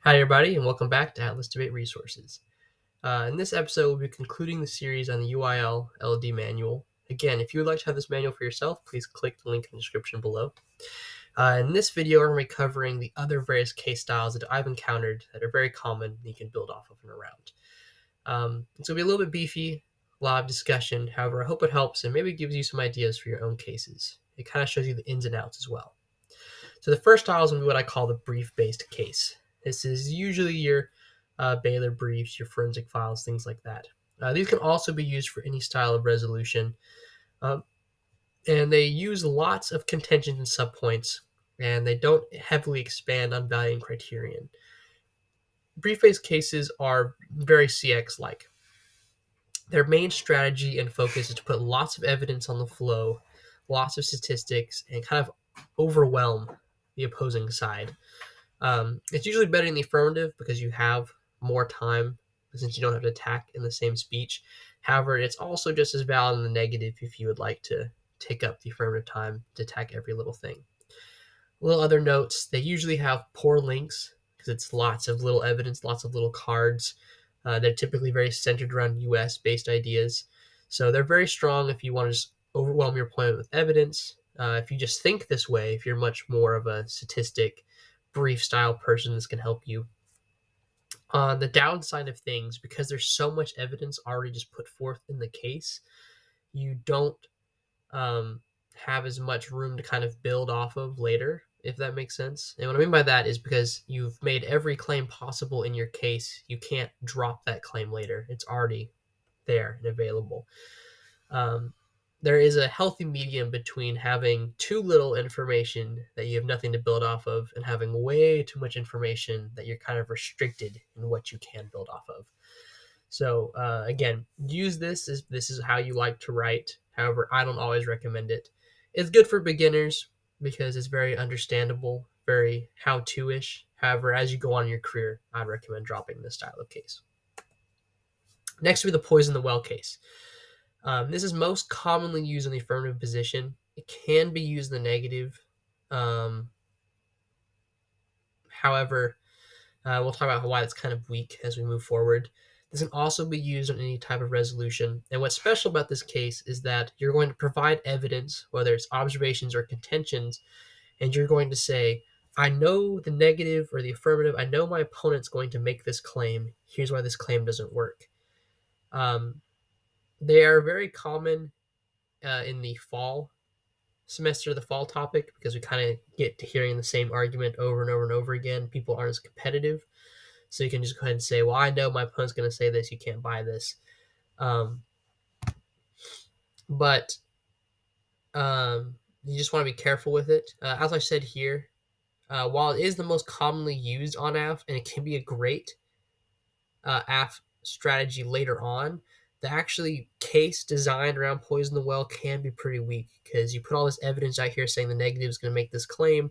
Hi, everybody, and welcome back to Atlas Debate Resources. In this episode, we'll be concluding the series on the UIL LD manual. Again, if you would like to have this manual for yourself, please click the link in the description below. In this video, we're going to be covering the other various case styles that I've encountered that are very common and you can build off of and around. It's going to be a little bit beefy, a lot of discussion. However, I hope it helps and maybe gives you some ideas for your own cases. It kind of shows you the ins and outs as well. So the first style is going to be what I call the brief-based case. This is usually your Baylor briefs, your forensic files, things like that. These can also be used for any style of resolution. And they use lots of contentions and subpoints, and they don't heavily expand on value and criterion. Brief-based cases are very CX-like. Their main strategy and focus is to put lots of evidence on the flow, lots of statistics, and kind of overwhelm the opposing side. It's usually better in the affirmative because you have more time since you don't have to attack in the same speech. However, it's also just as valid in the negative if you would like to take up the affirmative time to attack every little thing. Little other notes, they usually have poor links because it's lots of little evidence, lots of little cards. They're typically very centered around US based ideas. So they're very strong if you want to just overwhelm your opponent with evidence. If you just think this way, if you're much more of a statistic, brief style person, this can help you. On the downside of things, because there's so much evidence already just put forth in the case, you don't have as much room to kind of build off of later, if that makes sense. And what I mean by that is because you've made every claim possible in your case, you can't drop that claim later. It's already there and available. There is a healthy medium between having too little information that you have nothing to build off of and having way too much information that you're kind of restricted in what you can build off of. So again, use this as this is how you like to write. However, I don't always recommend it. It's good for beginners because it's very understandable, very how-to-ish. However, as you go on in your career, I'd recommend dropping this style of case. Next would be the poison the well case. This is most commonly used in the affirmative position. It can be used in the negative. However, we'll talk about why it's kind of weak as we move forward. This can also be used in any type of resolution. And what's special about this case is that you're going to provide evidence, whether it's observations or contentions, and you're going to say, I know the negative or the affirmative. I know my opponent's going to make this claim. Here's why this claim doesn't work. They are very common in the fall semester, the fall topic, because we kind of get to hearing the same argument over and over and over again. People aren't as competitive. So you can just go ahead and say, well, I know my opponent's going to say this. You can't buy this. But you just want to be careful with it. As I said here, while it is the most commonly used on AF, and it can be a great AF strategy later on, the actually case designed around poison the well can be pretty weak because you put all this evidence out here saying the negative is going to make this claim.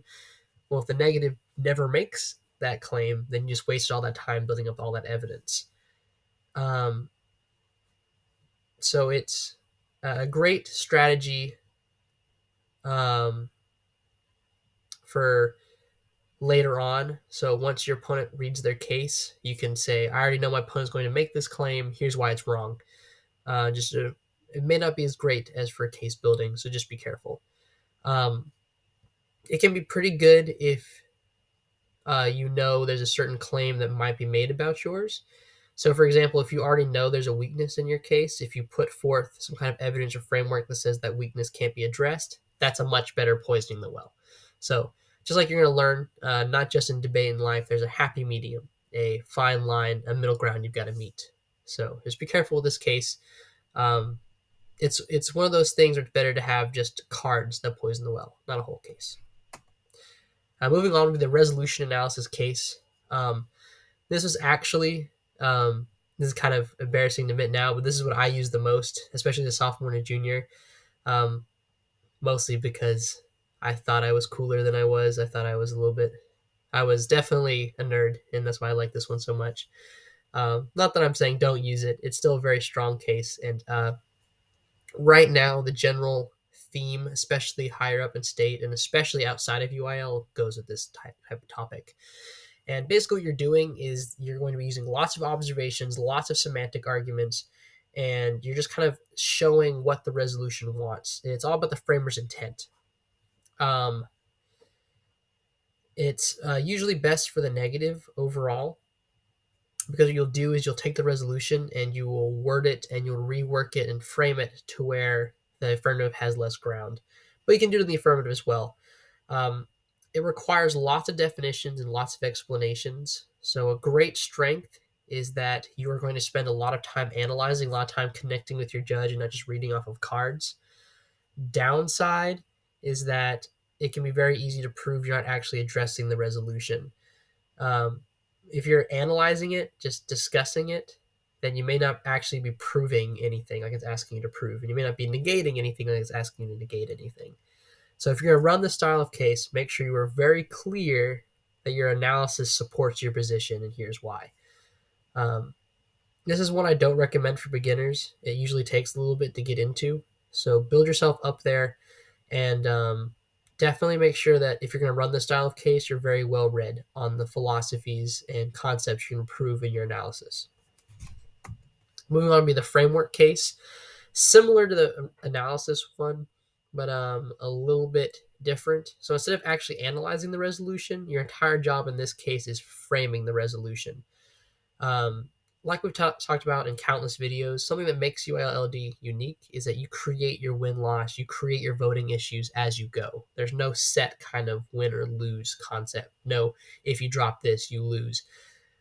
Well, if the negative never makes that claim, then you just wasted all that time building up all that evidence. So it's a great strategy for later on. So once your opponent reads their case, you can say, I already know my opponent's going to make this claim. Here's why it's wrong. It may not be as great as for case building, so just be careful. It can be pretty good if you know there's a certain claim that might be made about yours. So, for example, if you already know there's a weakness in your case, if you put forth some kind of evidence or framework that says that weakness can't be addressed, that's a much better poisoning the well. So, just like you're going to learn, not just in debate and life, there's a happy medium, a fine line, a middle ground you've got to meet. So, just be careful with this case. It's one of those things where it's better to have just cards that poison the well, not a whole case. Moving on to the resolution analysis case. This is actually, this is kind of embarrassing to admit now, but this is what I use the most, especially the sophomore and junior, mostly because I thought I was cooler than I was. I thought I was I was definitely a nerd, and that's why I like this one so much. Not that I'm saying don't use it. It's still a very strong case, and right now the general theme, especially higher up in state and especially outside of UIL, goes with this type of topic. And basically, what you're doing is you're going to be using lots of observations, lots of semantic arguments, and you're just kind of showing what the resolution wants. It's all about the framer's intent. Um, it's usually best for the negative overall, because what you'll do is you'll take the resolution and you will word it and you'll rework it and frame it to where the affirmative has less ground. But you can do it in the affirmative as well. Um, it requires lots of definitions and lots of explanations. So, a great strength is that you are going to spend a lot of time analyzing, a lot of time connecting with your judge and not just reading off of cards. Downside is that it can be very easy to prove you're not actually addressing the resolution. Um, if you're analyzing it, just discussing it, then you may not actually be proving anything like it's asking you to prove, and you may not be negating anything like it's asking you to negate anything. So if you're going to run this style of case, make sure you are very clear that your analysis supports your position, and here's why. Um, this is one I don't recommend for beginners. It usually takes a little bit to get into. So build yourself up there, and definitely make sure that if you're going to run this style of case, you're very well read on the philosophies and concepts you can improve in your analysis. Moving on to be the framework case, similar to the analysis one, but a little bit different. So instead of actually analyzing the resolution, your entire job in this case is framing the resolution. Um, like we've talked about in countless videos, something that makes UIL LD unique is that you create your win-loss, you create your voting issues as you go. There's no set kind of win or lose concept. No, if you drop this, you lose.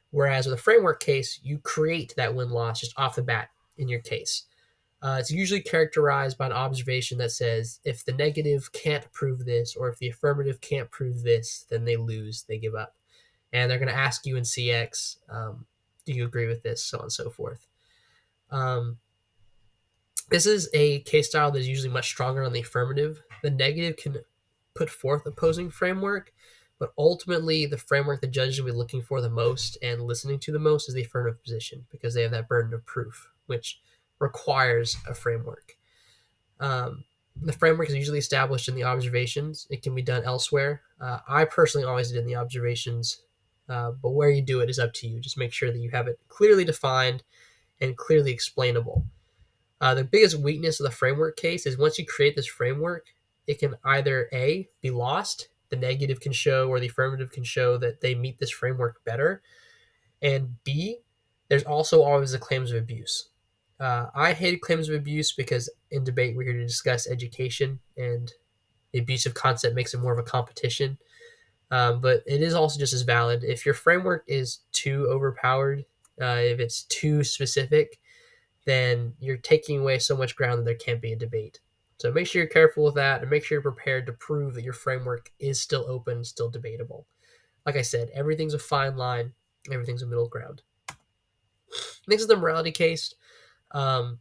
Whereas with a framework case, you create that win-loss just off the bat in your case. It's usually characterized by an observation that says if the negative can't prove this, or if the affirmative can't prove this, then they lose, they give up. And they're going to ask you in CX, do you agree with this, so on and so forth. This is a case style that is usually much stronger on the affirmative. The negative can put forth opposing framework, but ultimately the framework the judge will be looking for the most and listening to the most is the affirmative position, because they have that burden of proof, which requires a framework. The framework is usually established in the observations. It can be done elsewhere. I personally always did in the observations, but where you do it is up to you. Just make sure that you have it clearly defined and clearly explainable. The biggest weakness of the framework case is once you create this framework, it can either A, be lost. The negative can show or the affirmative can show that they meet this framework better. And B, there's also always the claims of abuse. I hated claims of abuse because in debate we're here to discuss education, and the abusive concept makes it more of a competition. But it is also just as valid. If your framework is too overpowered, if it's too specific, then you're taking away so much ground that there can't be a debate. So make sure you're careful with that, and make sure you're prepared to prove that your framework is still open, still debatable. Like I said, everything's a fine line, everything's a middle ground. Next is the morality case. Um,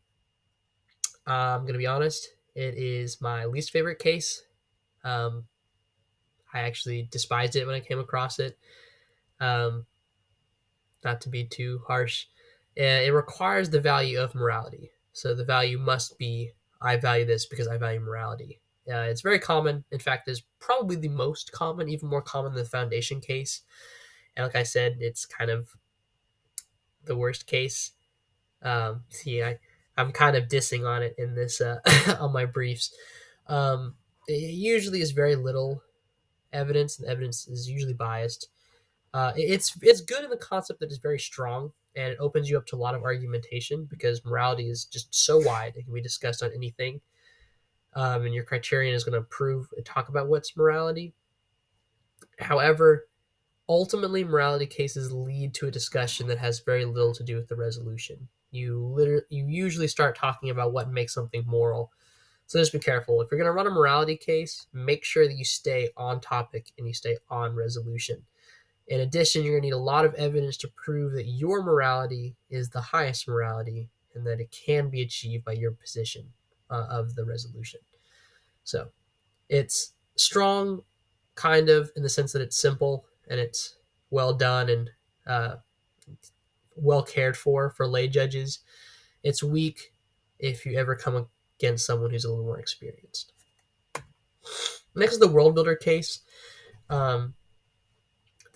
I'm going to be honest, it is my least favorite case. Um, I actually despised it when I came across it. Um, not to be too harsh. It requires the value of morality. So the value must be, I value this because I value morality. It's very common. In fact, it's probably the most common, even more common than the foundation case. And like I said, it's kind of the worst case. I'm kind of dissing on it in this on my briefs. It usually is very little evidence, and the evidence is usually biased. It's good in the concept that it's very strong, and it opens you up to a lot of argumentation because morality is just so wide; it can be discussed on anything, and your criterion is going to prove and talk about what's morality. However, ultimately, morality cases lead to a discussion that has very little to do with the resolution. You usually start talking about what makes something moral. So just be careful. If you're going to run a morality case, make sure that you stay on topic and you stay on resolution. In addition, you're going to need a lot of evidence to prove that your morality is the highest morality and that it can be achieved by your position of the resolution. So it's strong, kind of, in the sense that it's simple and it's well done and uh, well cared for lay judges. It's weak if you ever come against someone who's a little more experienced. Next is the world builder case. Um,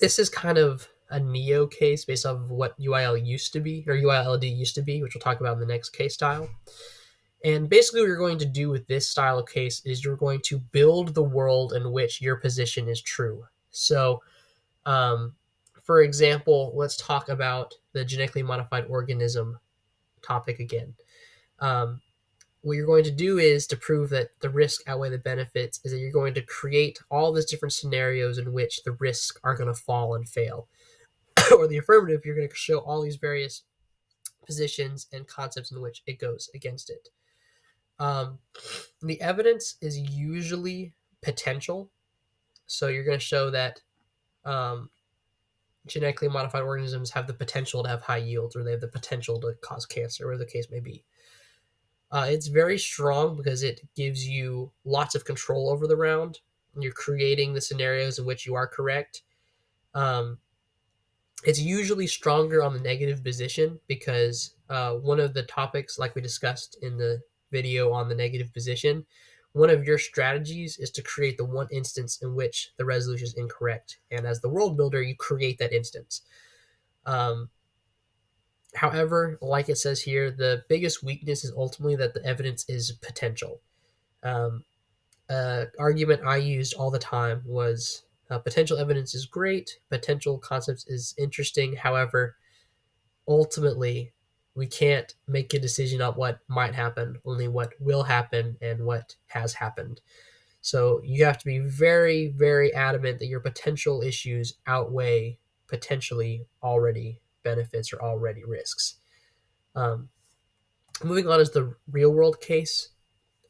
this is kind of a neo case based off of what UIL used to be, or UIL LD used to be, which we'll talk about in the next case style. And basically, what you're going to do with this style of case is you're going to build the world in which your position is true. So, um, for example, let's talk about the genetically modified organism topic again. Um, what you're going to do is to prove that the risk outweigh the benefits is that you're going to create all these different scenarios in which the risks are going to fall and fail. Or the affirmative, you're going to show all these various positions and concepts in which it goes against it. The evidence is usually potential. So you're going to show that um, genetically modified organisms have the potential to have high yields, or they have the potential to cause cancer, whatever the case may be. It's very strong because it gives you lots of control over the round. You're creating the scenarios in which you are correct. Um, it's usually stronger on the negative position because one of the topics, like we discussed in the video on the negative position, one of your strategies is to create the one instance in which the resolution is incorrect. And as the world builder, you create that instance. Um, However, like it says here, the biggest weakness is ultimately that the evidence is potential. Um, Argument I used all the time was potential evidence is great, potential concepts is interesting. However, ultimately, we can't make a decision on what might happen, only what will happen and what has happened. So you have to be very, very adamant that your potential issues outweigh potentially already benefits or already risks. Um, Moving on is the real world case.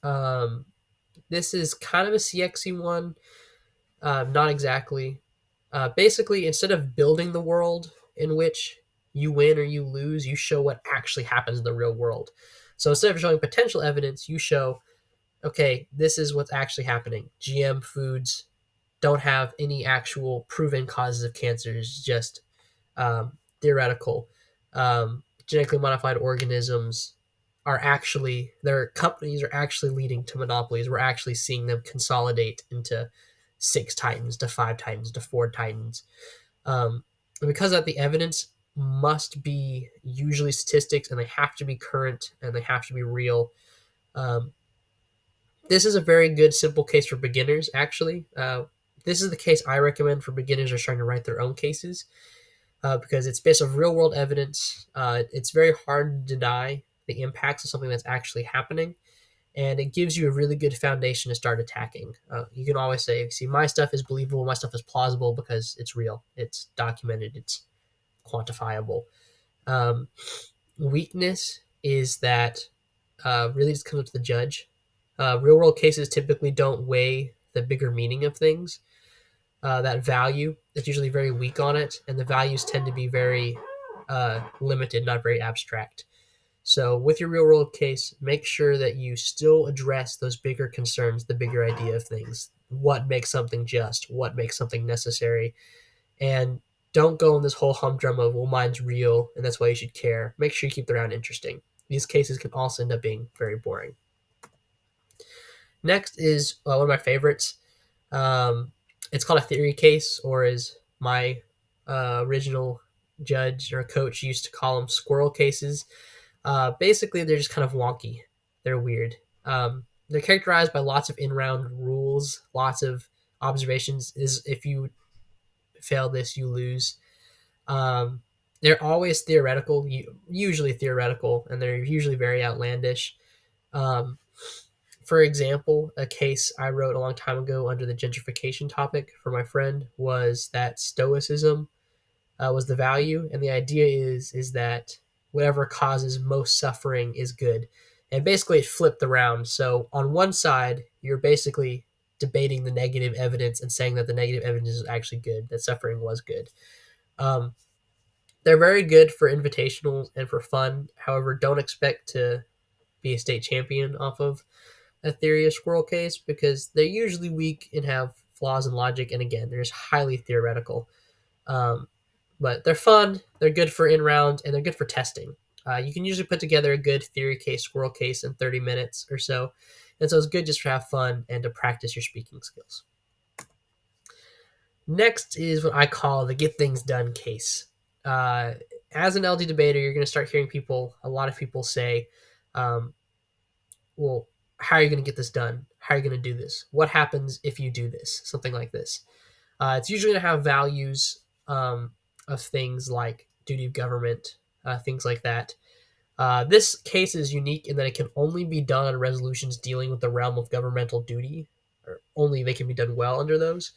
Um, this is kind of a CXy one, not exactly. Basically, instead of building the world in which you win or you lose, you show what actually happens in the real world. So instead of showing potential evidence, you show, okay, this is what's actually happening. GM foods don't have any actual proven causes of cancers, just theoretical. Genetically modified organisms are actually, their companies are actually leading to monopolies. We're actually seeing them consolidate into 6 titans, to 5 titans, to 4 titans. And because of that, the evidence must be usually statistics, and they have to be current, and they have to be real. Um, this is a very good simple case for beginners, actually. This is the case I recommend for beginners who are trying to write their own cases, because it's based on real world evidence. It's very hard to deny the impacts of something that's actually happening, and it gives you a really good foundation to start attacking. You can always say, see, my stuff is believable, my stuff is plausible because it's real, it's documented, it's quantifiable. Um, Weakness is that really just comes up to the judge. Real world cases typically don't weigh the bigger meaning of things. That value is usually very weak on it, and the values tend to be very limited, not very abstract. So, with your real world case, make sure that you still address those bigger concerns, the bigger idea of things. What makes something just? What makes something necessary? And don't go in this whole humdrum of, well, mine's real and that's why you should care. Make sure you keep the round interesting. These cases can also end up being very boring. Next is one of my favorites. It's called a theory case, or as my original judge or coach used to call them, squirrel cases. Basically, they're just kind of wonky. They're weird. They're characterized by lots of in-round rules, lots of observations. Is if you fail this, you lose. They're always theoretical, usually theoretical, and they're usually very outlandish. Um, for example, a case I wrote a long time ago under the gentrification topic for my friend was that stoicism was the value, and the idea is that whatever causes most suffering is good, and basically it flipped around. So on one side, you're basically debating the negative evidence and saying that the negative evidence is actually good, that suffering was good. Um, they're very good for invitationals and for fun. However, don't expect to be a state champion off of a theory of squirrel case because they're usually weak and have flaws in logic. And again, they're just highly theoretical. Um, but they're fun, they're good for in round, and they're good for testing. You can usually put together a good theory case, squirrel case in 30 minutes or so. And so it's good just to have fun and to practice your speaking skills. Next is what I call the get things done case. Uh, as an LD debater, you're going to start hearing a lot of people say, um, well, how are you going to get this done? How are you going to do this? What happens if you do this? Something like this. It's usually going to have values of things like duty of government, things like that. This case is unique in that it can only be done on resolutions dealing with the realm of governmental duty, or only they can be done well under those,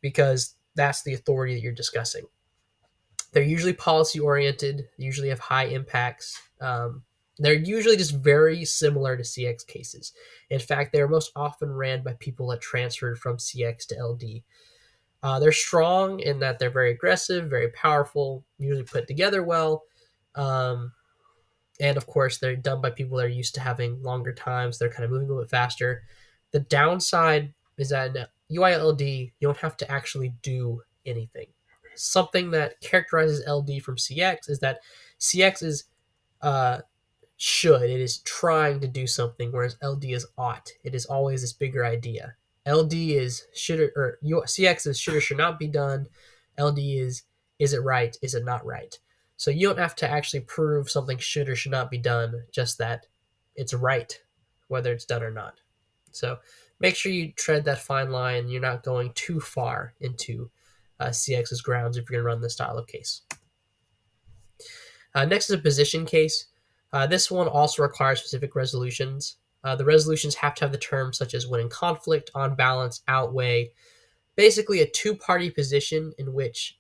because that's the authority that you're discussing. They're usually policy oriented, usually have high impacts. They're usually just very similar to CX cases. In fact, they're most often ran by people that transferred from CX to LD. They're strong in that they're very aggressive, very powerful, usually put together well. Um, and of course, they're done by people that are used to having longer times. They're kind of moving a little bit faster. The downside is that in UILD, you don't have to actually do anything. Something that characterizes LD from CX is that CX is uh, should, it is trying to do something, whereas LD is ought. It is always this bigger idea. LD is should or CX is should or should not be done. LD is it right? Is it not right? So you don't have to actually prove something should or should not be done, just that it's right, whether it's done or not. So make sure you tread that fine line. You're not going too far into CX's grounds if you're going to run this style of case. Next is a position case. This one also requires specific resolutions. The resolutions have to have the terms such as when in conflict, on balance, outweigh, basically a two-party position in which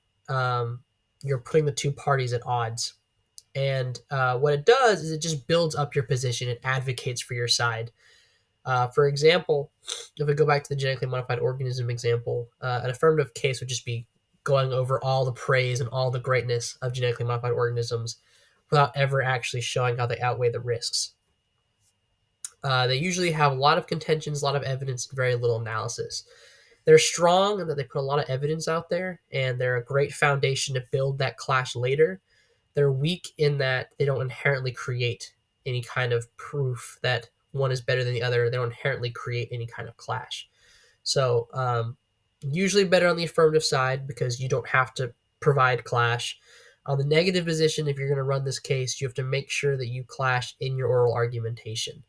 you're putting the two parties at odds. And what it does is it just builds up your position. It advocates for your side. For example, if we go back to the genetically modified organism example, an affirmative case would just be going over all the praise and all the greatness of genetically modified organisms without ever actually showing how they outweigh the risks. They usually have a lot of contentions, a lot of evidence, and very little analysis. They're strong in that they put a lot of evidence out there, and they're a great foundation to build that clash later. They're weak in that they don't inherently create any kind of proof that one is better than the other. They don't inherently create any kind of clash. So, usually better on the affirmative side because you don't have to provide clash. On the negative position, if you're going to run this case, you have to make sure that you clash in your oral argumentation.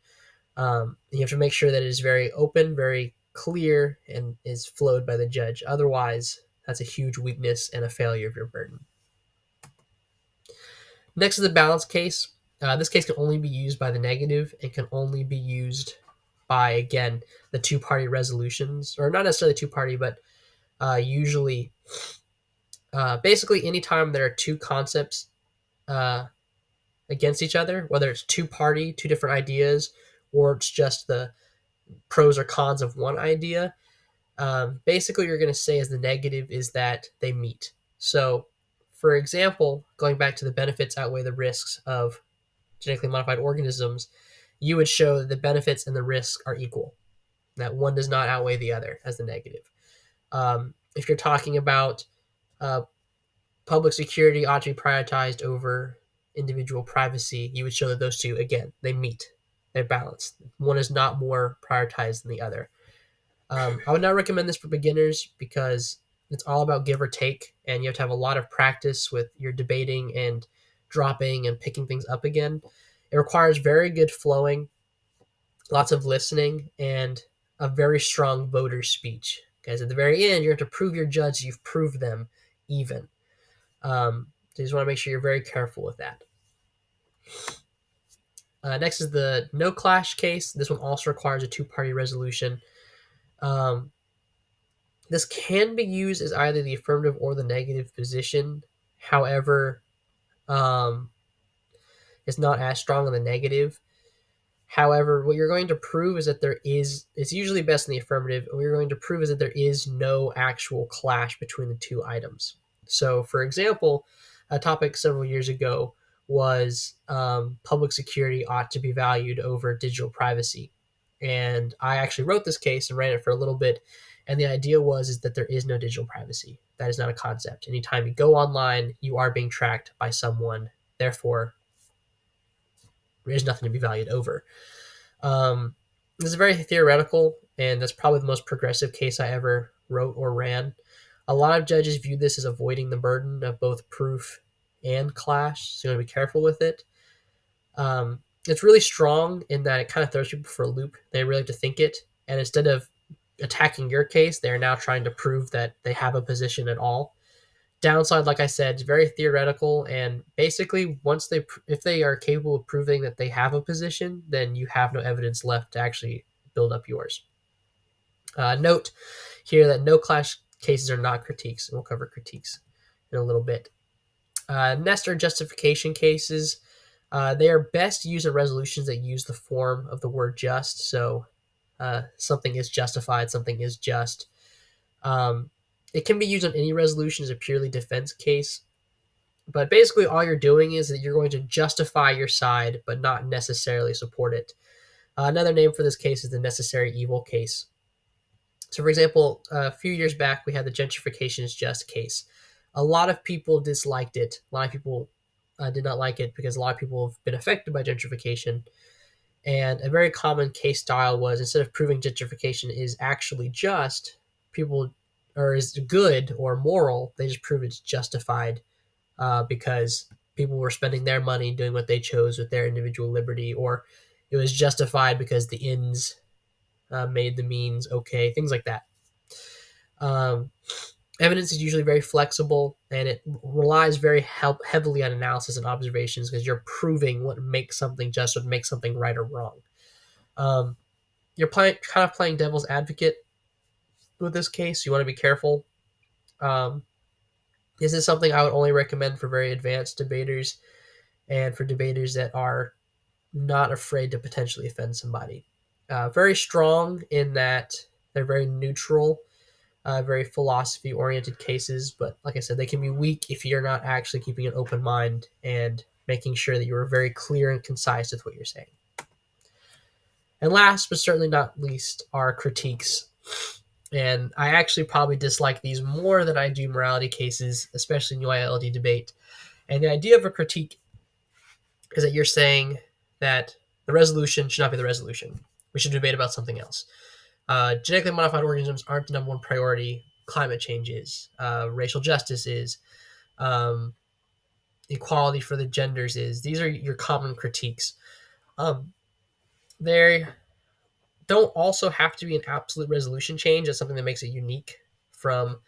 You have to make sure that it is very open, very clear, and is flowed by the judge. Otherwise, that's a huge weakness and a failure of your burden. Next is the balance case. This case can only be used by the negative and can only be used by, again, the two-party resolutions, or not necessarily two-party, but usually, basically, anytime there are two concepts against each other, whether it's two-party, two different ideas, or it's just the pros or cons of one idea, basically, you're going to say as the negative is that they meet. So, for example, going back to the benefits outweigh the risks of genetically modified organisms, you would show that the benefits and the risks are equal, that one does not outweigh the other as the negative. If you're talking about uh, public security ought to be prioritized over individual privacy, you would show that those two, again, they meet, they're balanced. One is not more prioritized than the other. I would not recommend this for beginners because it's all about give or take, and you have to have a lot of practice with your debating and dropping and picking things up again. It requires very good flowing, lots of listening, and a very strong voter speech. Because at the very end, you're going to prove your judge you've proved them even. So you just want to make sure you're very careful with that. Next is the no clash case. This one also requires a two-party resolution. This can be used as either the affirmative or the negative position. However, it's not as strong on the negative. However, what you're going to prove is that it's usually best in the affirmative. What you're going to prove is that there is no actual clash between the two items. So, for example, a topic several years ago was public security ought to be valued over digital privacy. And I actually wrote this case and ran it for a little bit. And the idea is that there is no digital privacy. That is not a concept. Anytime you go online, you are being tracked by someone. Therefore, there is nothing to be valued over. This is very theoretical, and that's probably the most progressive case I ever wrote or ran. A lot of judges view this as avoiding the burden of both proof and clash, so you want to be careful with it. It's really strong in that it kind of throws people for a loop. They really have to think it, and instead of attacking your case, they are now trying to prove that they have a position at all. Downside, like I said, it's very theoretical, and basically, if they are capable of proving that they have a position, then you have no evidence left to actually build up yours. Note here that no clash cases are not critiques, and we'll cover critiques in a little bit. Next are justification cases. They are best used in resolutions that use the form of the word just. So something is justified, something is just. It can be used on any resolution as a purely defense case. But basically, all you're doing is that you're going to justify your side, but not necessarily support it. Another name for this case is the necessary evil case. So, for example, a few years back, we had the gentrification is just case. A lot of people disliked it. A lot of people did not like it because a lot of people have been affected by gentrification. And a very common case style was, instead of proving gentrification is actually just, people, or is good or moral, they just prove it's justified because people were spending their money doing what they chose with their individual liberty, or it was justified because the ends made the means okay, things like that. Um, Evidence is usually very flexible, and it relies very heavily on analysis and observations because you're proving what makes something just, what makes something right or wrong. You're kind of playing devil's advocate with this case. You want to be careful. This is something I would only recommend for very advanced debaters and for debaters that are not afraid to potentially offend somebody. Very strong in that they're very neutral, very philosophy oriented cases, but like I said, they can be weak if you're not actually keeping an open mind and making sure that you're very clear and concise with what you're saying. And last but certainly not least are critiques. And I actually probably dislike these more than I do morality cases, especially in UIL LD debate. And the idea of a critique is that you're saying that the resolution should not be the resolution. We should debate about something else. Genetically modified organisms aren't the number one priority. Climate change is. Racial justice is. Equality for the genders is. These are your common critiques. They don't also have to be an absolute resolution change. That's something that makes it unique from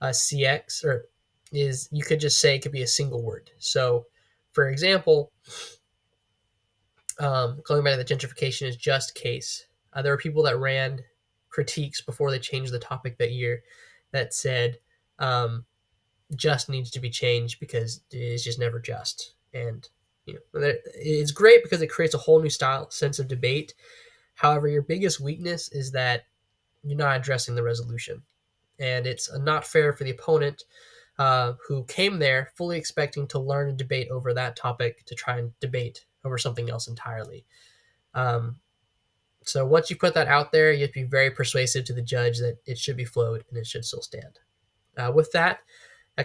a CX, or is you could just say it could be a single word. So, for example, going back to the gentrification is just case, there were people that ran critiques before they changed the topic that year that said just needs to be changed because it is just never just. And it's great because it creates a whole new sense of debate. However, your biggest weakness is that you're not addressing the resolution, and it's not fair for the opponent who came there fully expecting to learn and debate over that topic to try and debate over something else entirely. So once you put that out there, you have to be very persuasive to the judge that it should be flowed and it should still stand. With that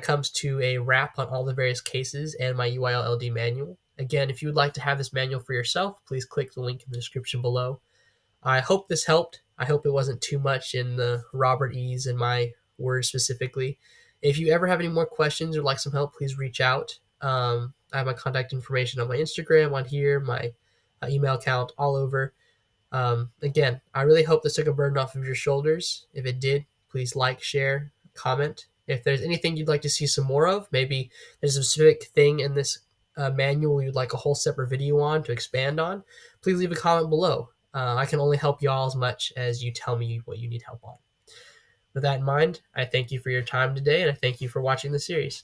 comes to a wrap on all the various cases and my UIL LD manual. Again, if you would like to have this manual for yourself, please click the link in the description below. I hope this helped. I hope it wasn't too much in the Robert E's and my words specifically. If you ever have any more questions or like some help, please reach out. I have my contact information on my Instagram, on here, my email account, all over. Again, I really hope this took a burden off of your shoulders. If it did, please like, share, comment. If there's anything you'd like to see some more of, maybe there's a specific thing in this manual you'd like a whole separate video on to expand on, please leave a comment below. I can only help y'all as much as you tell me what you need help on. With that in mind, I thank you for your time today, and I thank you for watching the series.